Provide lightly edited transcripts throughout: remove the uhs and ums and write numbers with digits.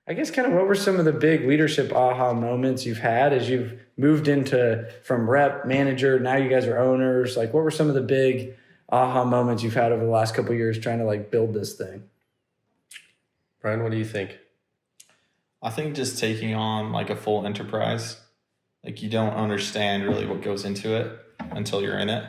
I guess kind of what were some of the big leadership aha moments you've had as you've moved into from rep manager, now you guys are owners? Like what were some of the big aha moments you've had over the last couple of years trying to like build this thing? Brian, what do you think? I think just taking on like a full enterprise, like you don't understand really what goes into it until you're in it.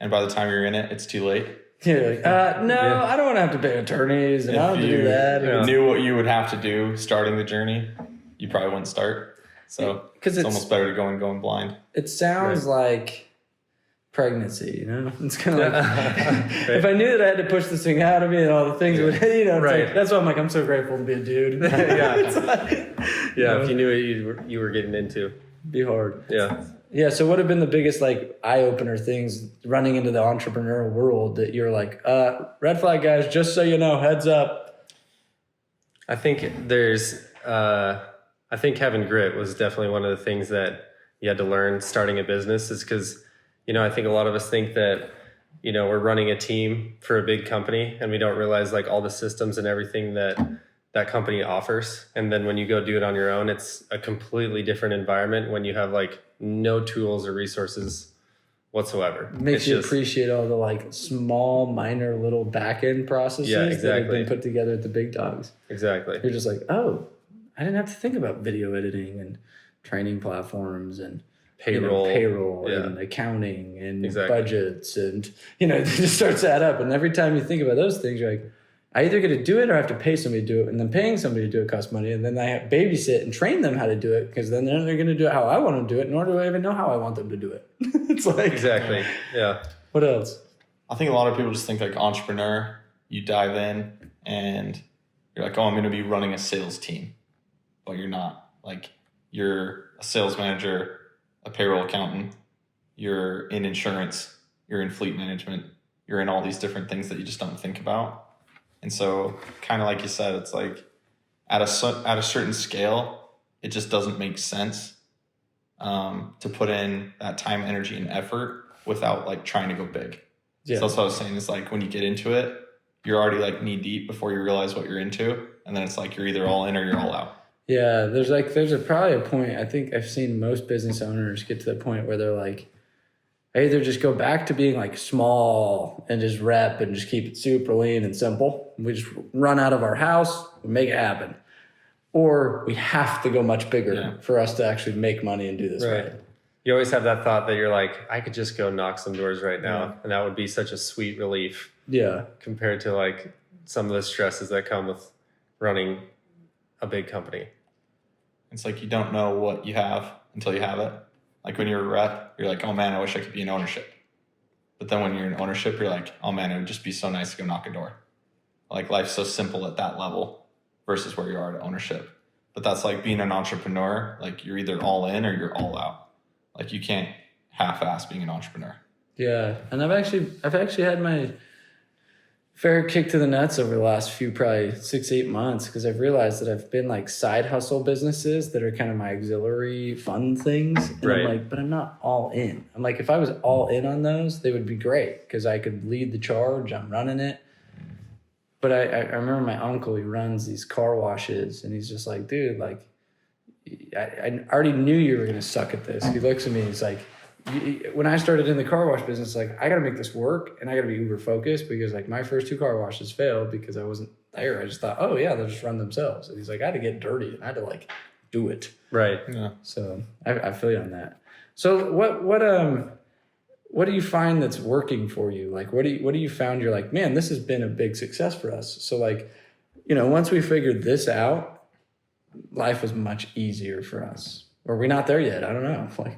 And by the time you're in it, it's too late. Yeah, like, I don't want to have to pay attorneys and I don't have to do that. If you knew what you would have to do starting the journey, you probably wouldn't start. So it's almost better to go and going blind. It sounds like pregnancy, you know? It's kind of like, if I knew that I had to push this thing out of me and all the things, would, you know, right. Like, that's why I'm like, I'm so grateful to be a dude. If you knew what you were getting into. Be hard. Yeah. Yeah, so what have been the biggest like eye-opener things running into the entrepreneurial world that you're like, red flag guys, just so you know, heads up? I think I think having grit was definitely one of the things that you had to learn starting a business, is because, you know, I think a lot of us think that, you know, we're running a team for a big company and we don't realize like all the systems and everything that company offers. And then when you go do it on your own, it's a completely different environment when you have like no tools or resources whatsoever. Makes you appreciate all the like small, minor little back-end processes that have been put together at the big dogs. Exactly. You're just like, oh, I didn't have to think about video editing and training platforms and payroll and accounting and budgets and, you know, it just starts to add up. And every time you think about those things, you're like, I either get to do it or I have to pay somebody to do it. And then paying somebody to do it costs money. And then I have to babysit and train them how to do it, because then they're going to do it how I want to do it, nor do I even know how I want them to do it. It's like... Exactly. Yeah. What else? I think a lot of people just think like entrepreneur, you dive in and you're like, oh, I'm going to be running a sales team. But you're not. Like, you're a sales manager, a payroll accountant, you're in insurance, you're in fleet management, you're in all these different things that you just don't think about. And so kind of like you said, it's like at a certain scale, it just doesn't make sense to put in that time, energy, and effort without like trying to go big. Yeah. So that's what I was saying, is like when you get into it, you're already like knee deep before you realize what you're into. And then it's like you're either all in or you're all out. Yeah, there's probably a point. I think I've seen most business owners get to the point where they're like, I either just go back to being like small and just rep and just keep it super lean and simple. We just run out of our house and make it happen. Or we have to go much bigger for us to actually make money and do this right. You always have that thought that you're like, I could just go knock some doors right now. And that would be such a sweet relief. Yeah. Compared to like some of the stresses that come with running a big company. It's like you don't know what you have until you have it. Like when you're a rep, you're like, oh man, I wish I could be in ownership. But then when you're in ownership, you're like, oh man, it would just be so nice to go knock a door. Like life's so simple at that level versus where you are at ownership. But that's like being an entrepreneur. Like you're either all in or you're all out. Like you can't half-ass being an entrepreneur. Yeah, and I've actually had my fair kick to the nuts over the last few probably 6-8 months, because I've realized that I've been like side hustle businesses that are kind of my auxiliary fun things. And I'm like, but I'm not all in. I'm like, if I was all in on those, they would be great because I could lead the charge. I'm running it. But I remember my uncle, he runs these car washes, and he's just like, dude, like, I already knew you were going to suck at this. He looks at me, he's like, when I started in the car wash business, like I got to make this work and I got to be uber focused, because like my first 2 car washes failed because I wasn't there. I just thought, oh yeah, they'll just run themselves. And he's like, I had to get dirty and I had to like do it. Right. Yeah. So I feel you on that. So what do you find that's working for you? Like, what do you found? You're like, man, this has been a big success for us. So like, you know, once we figured this out, life was much easier for us. Or are we not there yet? I don't know. Like,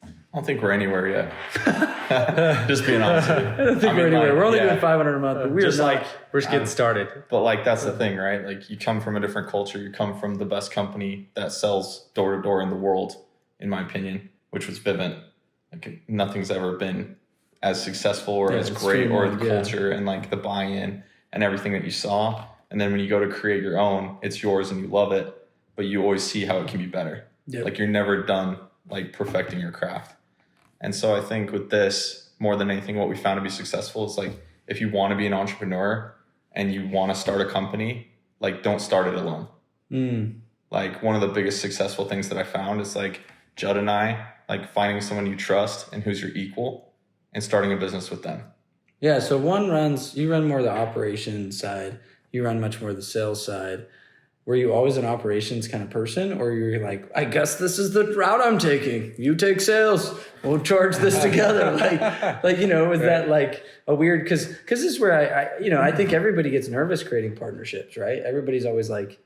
I don't think we're anywhere yet. Just being honest with you. I don't think we're anywhere. We're only doing 500 a month, but we're just getting started. But like, that's the thing, right? Like you come from a different culture. You come from the best company that sells door to door in the world, in my opinion, which was Vivint. Like nothing's ever been as successful or as great, or the culture and like the buy-in and everything that you saw. And then when you go to create your own, it's yours and you love it, but you always see how it can be better. Yep. Like you're never done like perfecting your craft. And so I think with this, more than anything, what we found to be successful is like, if you want to be an entrepreneur and you want to start a company, like don't start it alone. Like one of the biggest successful things that I found is like Judd and I, like finding someone you trust and who's your equal and starting a business with them. Yeah. So you run more of the operations side. You run much more of the sales side. Were you always an operations kind of person, or you're like, I guess this is the route I'm taking. You take sales, we'll charge this together. Was that like a weird? Because this is where I think everybody gets nervous creating partnerships, right? Everybody's always like,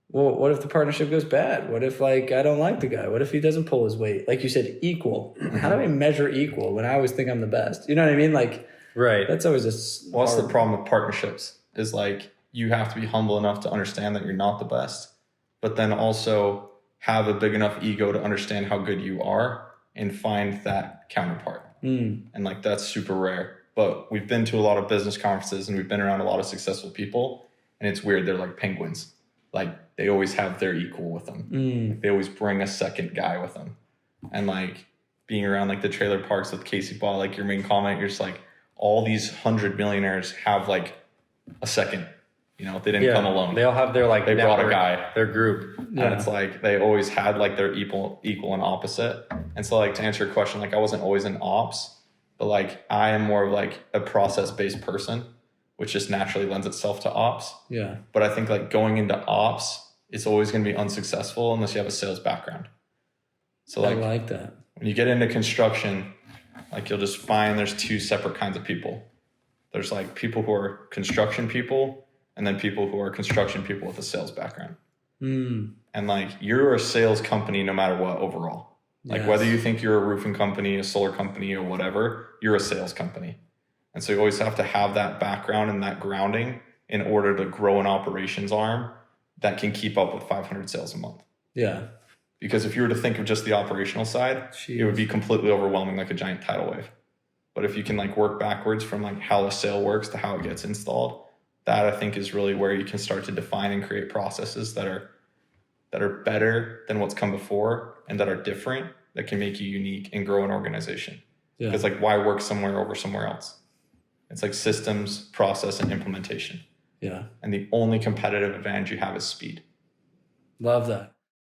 well, what if the partnership goes bad? What if I don't like the guy? What if he doesn't pull his weight? Like you said, equal. How do I measure equal when I always think I'm the best? You know what I mean? Like, right. That's always What's the problem with partnerships is like, you have to be humble enough to understand that you're not the best, but then also have a big enough ego to understand how good you are and find that counterpart. And like, that's super rare. But we've been to a lot of business conferences and we've been around a lot of successful people, and it's weird. They're like penguins. Like they always have their equal with them. They always bring a second guy with them. And like being around like the trailer parks with Casey Ball, like your main comment, you're just like, all these 100 millionaires have like a second. They didn't come alone. They all have their like they network, brought a guy, their group. Yeah. And it's like they always had like their equal and opposite. And so like to answer your question, like I wasn't always in ops, but like I am more of like a process-based person, which just naturally lends itself to ops. Yeah. But I think like going into ops is always going to be unsuccessful unless you have a sales background. So like, I like that. When you get into construction, like you'll just find there's two separate kinds of people. There's like people who are construction people, and then people who are construction people with a sales background. And like, you're a sales company no matter what overall. Like whether you think you're a roofing company, a solar company, or whatever, you're a sales company. And so you always have to have that background and that grounding in order to grow an operations arm that can keep up with 500 sales a month. Yeah. Because if you were to think of just the operational side, it would be completely overwhelming, like a giant tidal wave. But if you can like work backwards from like how a sale works to how it gets installed, that I think is really where you can start to define and create processes that are better than what's come before and that are different, that can make you unique and grow an organization. Because like, why work somewhere over somewhere else? It's like systems, process, and implementation. Yeah. And the only competitive advantage you have is speed. Love that.